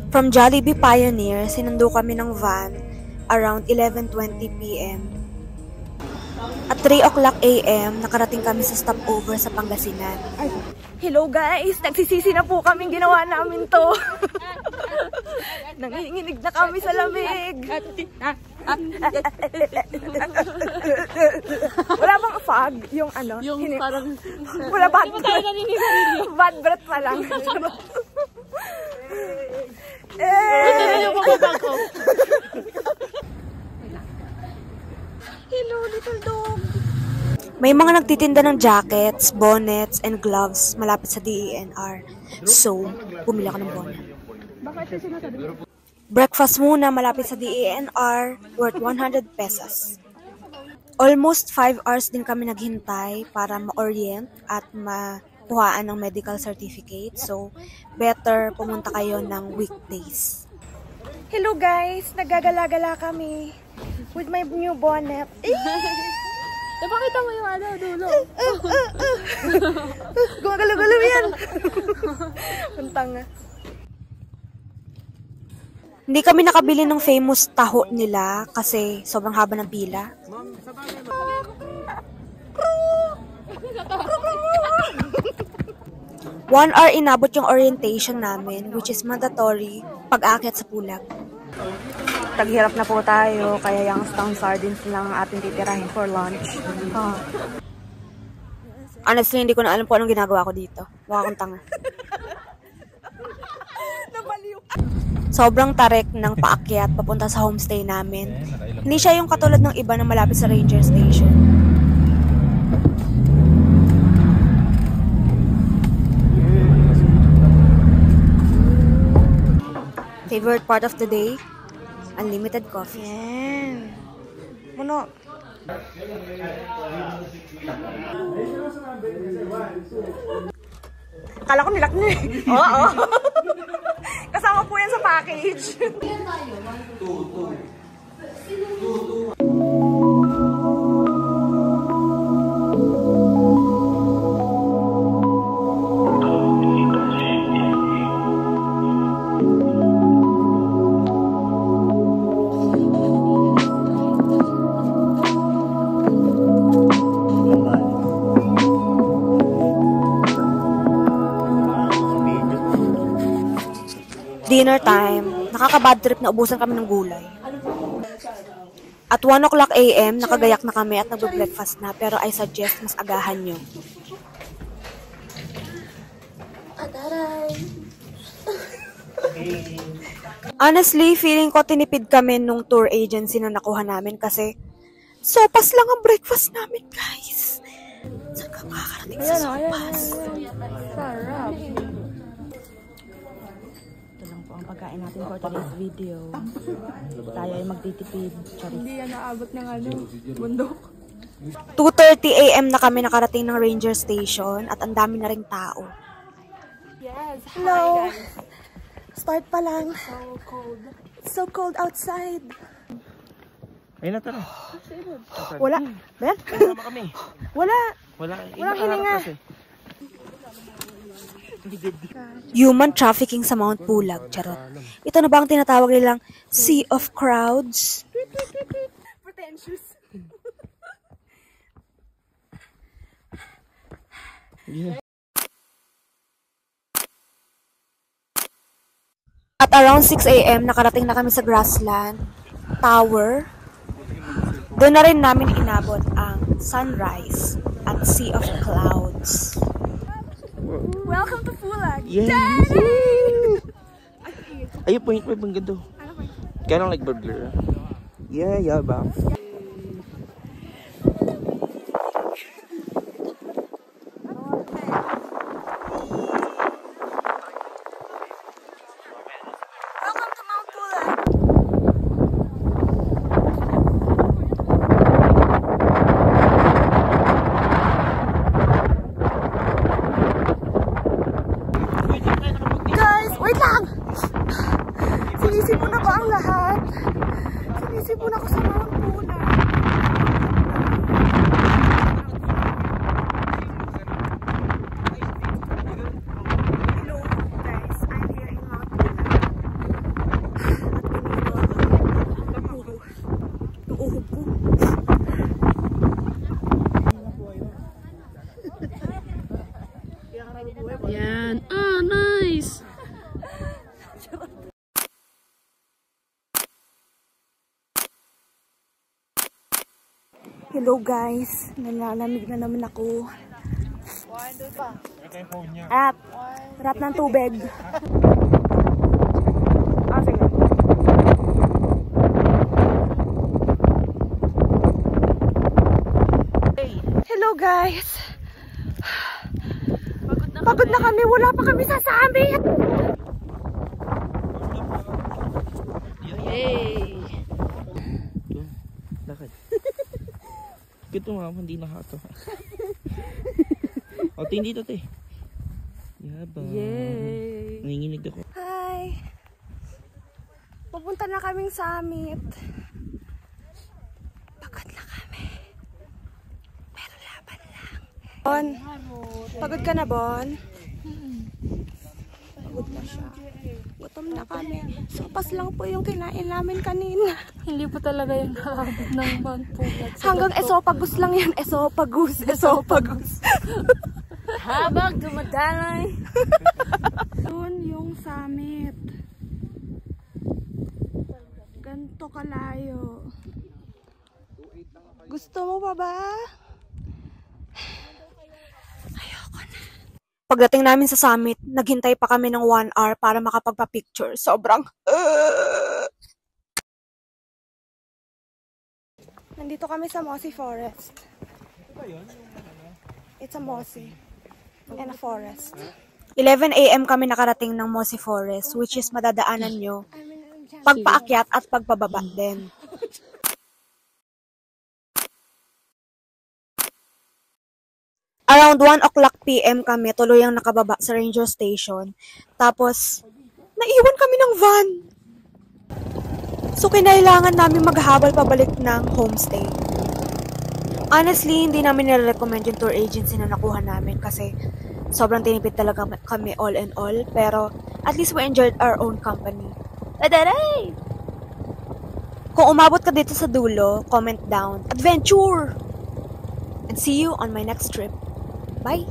From Jollibee Pioneer, sinundo kami ng van around 11:20 p.m. At 3 o'clock a.m., nakarating kami sa stopover sa Pangasinan. Hello guys! Nagsisisi na po kaming ginawa namin to. Nanginginig na kami sa lamig. Wala bang fog? Yung ano? Yung parang... Wala bad breath. Bad breath pa lang. Hello, little dog. May mga nagtitinda ng jackets, bonnets, and gloves malapit sa DENR. So, bumili ako ng bonnet. Breakfast muna malapit sa DENR, worth 100 pesos. Almost 5 hours din kami naghintay para ma-orient at makuhaan ng medical certificate. So, better pumunta kayo ng weekdays. Hello guys! Naggagala-gala kami with my new bonnet. Napakita mo yung ano, dulo. Gumagalaw-galaw yan. Puntang nga. Hindi kami nakabili ng famous taho nila kasi sobrang haba ng pila. 1 hour inabot yung orientation namin, which is mandatory pag-aakyat sa Pulag. Taghirap na po tayo, kaya Youngstown sardines lang ang ating titirahin for lunch. Honestly, hindi ko na alam kung anong ginagawa ko dito. Mukha akong tanga. Sobrang tarik ng paakyat papunta sa homestay namin. Hindi siya yung katulad ng iba na malapit sa ranger station. Favorite part of the day? Unlimited coffee. Yan. Muno. Akala ko nilak na eh. Oo. Kasama po yan sa package. Dinner time, nakaka-bad trip na ubusan kami ng gulay. At 1 o'clock a.m., nakagayak na kami at nagbe-breakfast na, pero I suggest mas agahan nyo. Honestly, feeling ko tinipid kami nung tour agency na nakuha namin kasi sopas lang ang breakfast namin, guys. Saan ka makakarating sa sopas? Sarap. Pagkain natin for today's video. Tayo ay magtitipid. Hindi yan naabot ng ano, bundok. 2:30 a.m. na kami nakarating ng ranger station at ang dami na ring tao. Yes, hello! Start pa lang. So cold. It's so cold outside. Ayun na tara. Wala. Ben? Kasama kami. Wala. Walang hininga. Human trafficking sa Mount Pulag, charot. Ito na ba ang tinatawag nilang sea of crowds? Pretentious. At around 6 a.m., nakarating na kami sa Grassland Tower. Doon na rin namin inabot ang sunrise at sea of clouds. Welcome to Pulag! Yes! Ayun, point mo yung ganda. Kaya lang like burglar. Yeah, ba? Welcome to Mount Pulag! Wait lang! Sinisipon na ba ang lahat? Sinisipon ako sa Mount Pulag. Hello guys, I'm here in Mount Pulag. yan. Ah, nice! Hello guys, nalalamig na naman ako. Rap ng tubig. Sige. Hello guys. Pagod na kami, wala pa kami sa summit. Yay! Lakad. Ito nga, hindi nakato. O, tingin dito, te. Yaba. Yay! Nanginginig ako. Hi. Pupunta na kaming summit. Pagod na kami. Pero laban lang. Bon, pagod ka na, Bon? Pagod na siya. Gutom na kami. Sopas lang po yung kinain namin kanina. Hindi po talaga yung naabot ng manpulat. Hanggang esophagus lang yan. Esophagus. Esophagus. Habang dumadalay. Doon yung summit. Ganto kalayo. Gusto mo pa ba? Ayoko na. Pagdating namin sa summit, naghintay pa kami ng 1 hour para makapagpa-picture. Sobrang... Nandito kami sa Mossy Forest. It's a mossy and a forest. 11 AM kami nakarating ng Mossy Forest, which is madadaanan nyo pagpaakyat at pagpababa din. Around 1 o'clock PM kami tuluyang nakababa sa ranger station. Tapos, naiwan kami ng van. So, kinailangan namin maghabal pabalik ng homestay. Honestly, hindi namin nire-recommend yung tour agency na nakuha namin kasi sobrang tinipid talaga kami all in all. Pero, at least we enjoyed our own company. Adaray! Kung umabot ka dito sa dulo, comment down. Adventure! And see you on my next trip. Bye!